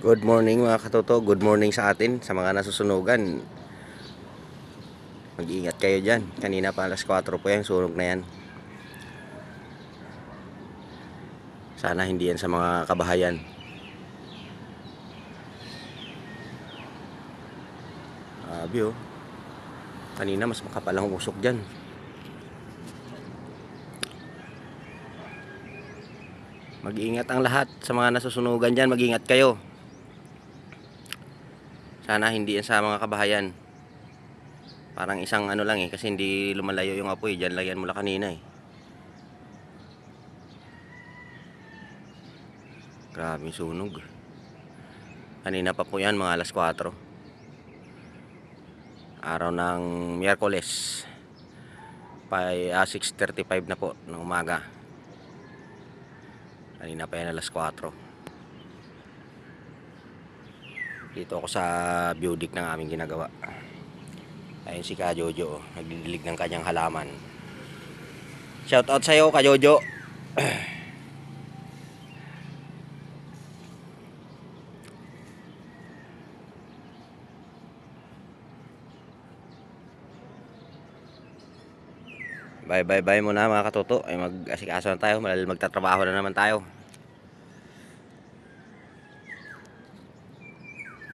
Good morning mga katoto, good morning sa atin, sa mga nasusunugan. Mag-iingat kayo dyan, kanina pa alas 4 po yung sunog na yan. Sana hindi yan sa mga kabahayan. Abi oh, kanina mas makapal ang usok dyan. Mag-iingat ang lahat sa mga nasusunugan dyan, mag-iingat kayo. Sana hindi yan sa mga kabahayan. Parang isang ano lang kasi hindi lumalayo yung apoy, dyan lang yan mula kanina Grabe yung sunog. Kanina pa po yan, mga alas 4. Araw ng Miyerkules. 6:35 na po ng umaga. Kanina pa yan alas 4. Dito ako sa building ng aming ginagawa. Ayun si Ka Jojo, nagdidilig ng kanyang halaman. Shout out sa'yo Ka Jojo. Bye muna mga katoto. Ay mag-asikaso na tayo, magtatrabaho na naman tayo.